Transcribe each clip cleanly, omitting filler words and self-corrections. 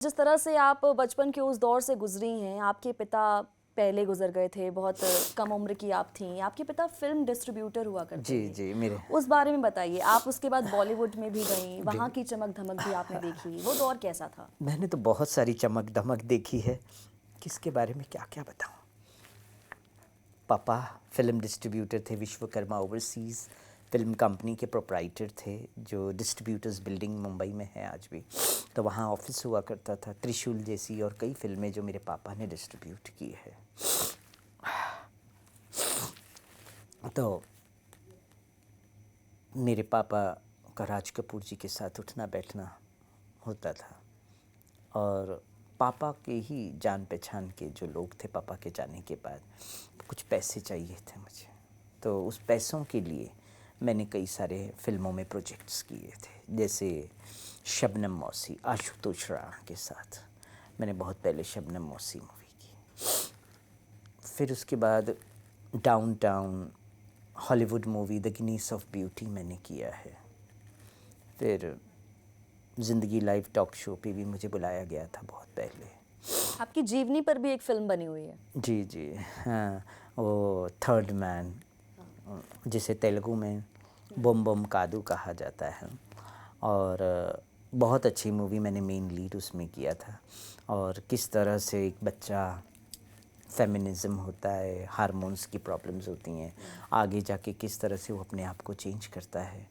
जिस तरह से आप बचपन के उस दौर से गुजरी हैं, आपके पिता पहले गुजर गए थे, बहुत कम उम्र की आप थीं। आपके पिता फ़िल्म डिस्ट्रीब्यूटर हुआ करते जी, थे। जी, मेरे उस बारे में बताइए, आप उसके बाद बॉलीवुड में भी गईं, जी। वहाँ की चमक-धमक भी आपने देखी, वो दौर कैसा था? मैंने तो बहुत सारी चमक-दमक देखी है, किसके बारे में क्या-क्या बताऊँ? पापा फ़िल्म डिस्ट्रीब्यूटर थे, विश्वकर्मा ओवरसीज़ फ़िल्म कंपनी के प्रोप्राइटर थे, जो डिस्ट्रीब्यूटर्स बिल्डिंग मुंबई में है आज भी। तो वहाँ ऑफ़िस हुआ करता था, त्रिशूल जैसी और कई फ़िल्में जो मेरे पापा ने डिस्ट्रीब्यूट की है। तो मेरे पापा का राज कपूर जी के साथ उठना-बैठना होता था और पापा के ही जान-पहचान के जो लोग थे पापा के जाने के बाद, कुछ पैसे चाहिए थे मुझे। तो उस पैसों के लिए मैंने कई सारे फ़िल्मों में प्रोजेक्ट्स किए थे। जैसे शबनम मौसी, आशुतोष राणा के साथ मैंने बहुत पहले शबनम मौसी मूवी की। फिर उसके बाद downtown, Hollywood movie the Guinness of beauty मैंने किया है। फिर ज़िंदगी लाइव टॉक शो पे भी मुझे बुलाया गया था बहुत पहले। आपकी जीवनी पर भी एक फ़िल्म बनी हुई है। जी, जी। हाँ, वो थर्ड मैन हाँ। जिसे तेलुगु में बम बम कादू कहा जाता है और बहुत अच्छी मूवी मैंने मेन लीड उसमें किया था और किस तरह से एक बच्चा फेमिनिज़्म होता है, हार्मोन्स की प्रॉब्लम्स होती हैं, आगे जाके किस तरह से वो अपने आप को चेंज करता है,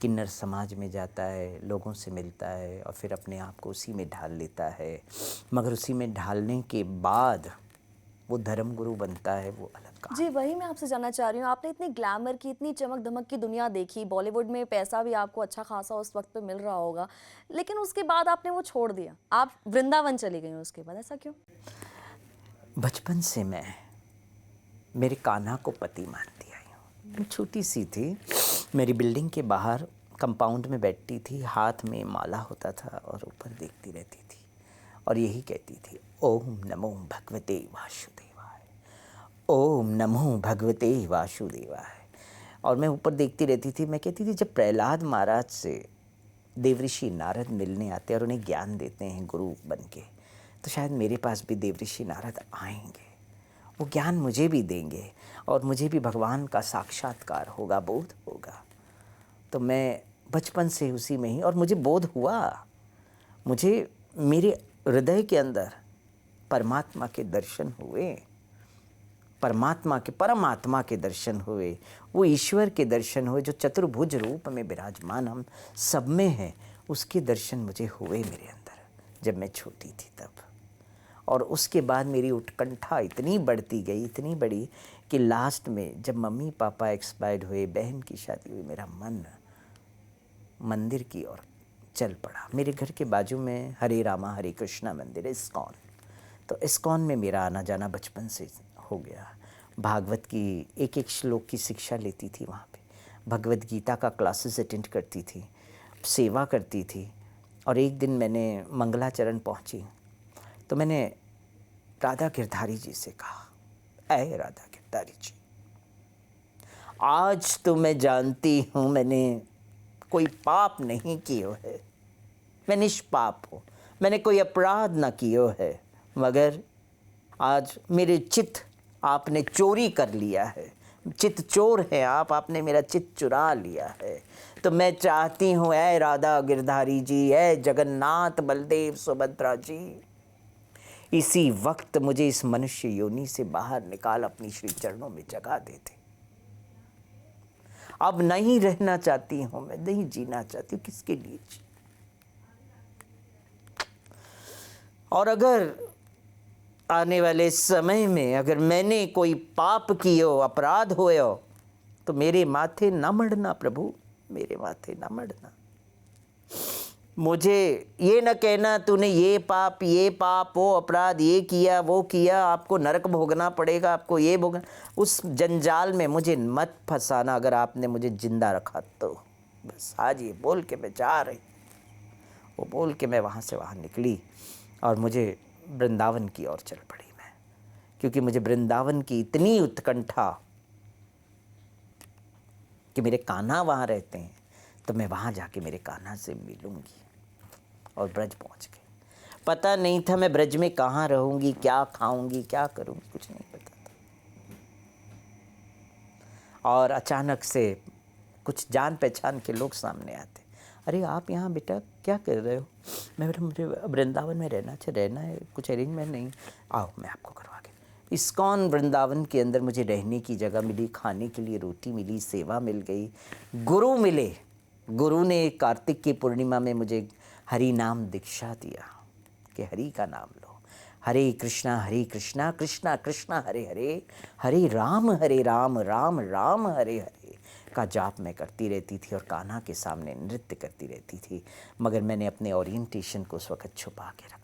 किन्नर समाज में जाता है, लोगों से मिलता है और फिर अपने आप को उसी में ढाल लेता है, मगर उसी में ढालने के बाद वो धर्मगुरु बनता है, वो अलग जी, कहानी। वही मैं आपसे जानना चाह रही हूँ, आपने इतनी ग्लैमर की, इतनी चमक-धमक की दुनिया देखी, बॉलीवुड में पैसा भी आपको अच्छा खासा उस वक़्त पे मिल रहा होगा, लेकिन उसके बाद आपने वो छोड़ दिया। आप वृंदावन चली गईं उसके बाद, ऐसा क्यों? बचपन से मैं मेरे कान्हा को पति मानती आई हूँ। मैं छोटी सी थी, मेरी बिल्डिंग के बाहर कंपाउंड में बैठती थी, हाथ में माला होता था और ऊपर देखती रहती थी और यही कहती थी, ओम नमो भगवते वासुदेवाय, ओम नमो भगवते वासुदेवाय। और मैं ऊपर देखती रहती थी। मैं कहती थी जब प्रहलाद महाराज से देवऋषि नारद मिलने आते हैं और उन्हें ज्ञान देते हैं गुरु बन के, तो शायद मेरे पास भी देवऋषि नारद आएंगे, वो ज्ञान मुझे भी देंगे और मुझे भी भगवान का साक्षात्कार होगा, बोध होगा। तो मैं बचपन से उसी में ही, और मुझे बोध हुआ, मुझे मेरे हृदय के अंदर परमात्मा के दर्शन हुए, परमात्मा के दर्शन हुए, वो ईश्वर के दर्शन हुए जो चतुर्भुज रूप में विराजमान हम सब में है, उसके दर्शन मुझे हुए मेरे अंदर जब मैं छोटी थी तब। और उसके बाद मेरी उत्कंठा इतनी बढ़ती गई, इतनी बड़ी, कि लास्ट में जब मम्मी पापा एक्सपायर्ड हुए, बहन की शादी हुई, मेरा मन मंदिर की ओर चल पड़ा। मेरे घर के बाजू में हरे रामा हरे कृष्णा मंदिर है, इस्कॉन। तो इस्कॉन में मेरा आना जाना बचपन से हो गया। भागवत की एक एक श्लोक की शिक्षा लेती थी वहाँ पे, भगवत गीता का क्लासेस अटेंड करती थी, सेवा करती थी। और एक दिन मैंने मंगलाचरण पहुँची तो मैंने राधा गिरधारी जी से कहा, ऐ राधा गिरधारी जी, आज तो मैं जानती हूँ मैंने कोई पाप नहीं कियो है, मैं निष्पाप हूँ, मैंने कोई अपराध ना कियो है, मगर आज मेरे चित्त आपने चोरी कर लिया है, चित्त चोर है आप, आपने मेरा चित्त चुरा लिया है। तो मैं चाहती हूँ ऐ राधा गिरधारी जी, ऐ जगन्नाथ बलदेव सुभद्रा जी, इसी वक्त मुझे इस मनुष्य योनि से बाहर निकाल अपनी श्री चरणों में जगा देते। अब नहीं रहना चाहती हूं, मैं नहीं जीना चाहती हूँ, किसके लिए जी। और अगर आने वाले समय में अगर मैंने कोई पाप कियो, अपराध होयो, तो मेरे माथे न मढ़ना प्रभु, मेरे माथे न मढ़ना। मुझे ये न कहना तूने ये पाप वो अपराध ये किया वो किया, आपको नरक भोगना पड़ेगा, आपको ये भोगना, उस जंजाल में मुझे मत फंसाना। अगर आपने मुझे जिंदा रखा तो बस आज ये बोल के मैं जा रही, वो बोल के मैं वहाँ से वहाँ निकली और मुझे वृंदावन की ओर चल पड़ी मैं, क्योंकि मुझे वृंदावन की इतनी उत्कंठा कि मेरे कान्हा वहाँ रहते हैं, तो मैं वहाँ जाके मेरे कान्हा से मिलूँगी। और ब्रज पहुँच गए। पता नहीं था मैं ब्रज में कहाँ रहूँगी, क्या खाऊंगी, क्या करूँगी, कुछ नहीं पता था। और अचानक से कुछ जान पहचान के लोग सामने आते, अरे आप यहाँ बेटा क्या कर रहे हो? मैं बेटा मुझे वृंदावन में रहना है, कुछ अरेंजमेंट नहीं, आओ मैं आपको करवा के। इस्कॉन वृंदावन के अंदर मुझे रहने की जगह मिली, खाने के लिए रोटी मिली, सेवा मिल गई, गुरु मिले। गुरु ने कार्तिक की पूर्णिमा में मुझे हरि नाम दीक्षा दिया कि हरि का नाम लो। हरे कृष्णा कृष्णा कृष्णा हरे हरे, हरे राम राम राम हरे हरे का जाप मैं करती रहती थी और कान्हा के सामने नृत्य करती रहती थी। मगर मैंने अपने ओरिएंटेशन को उस वक़्त छुपा के रखा।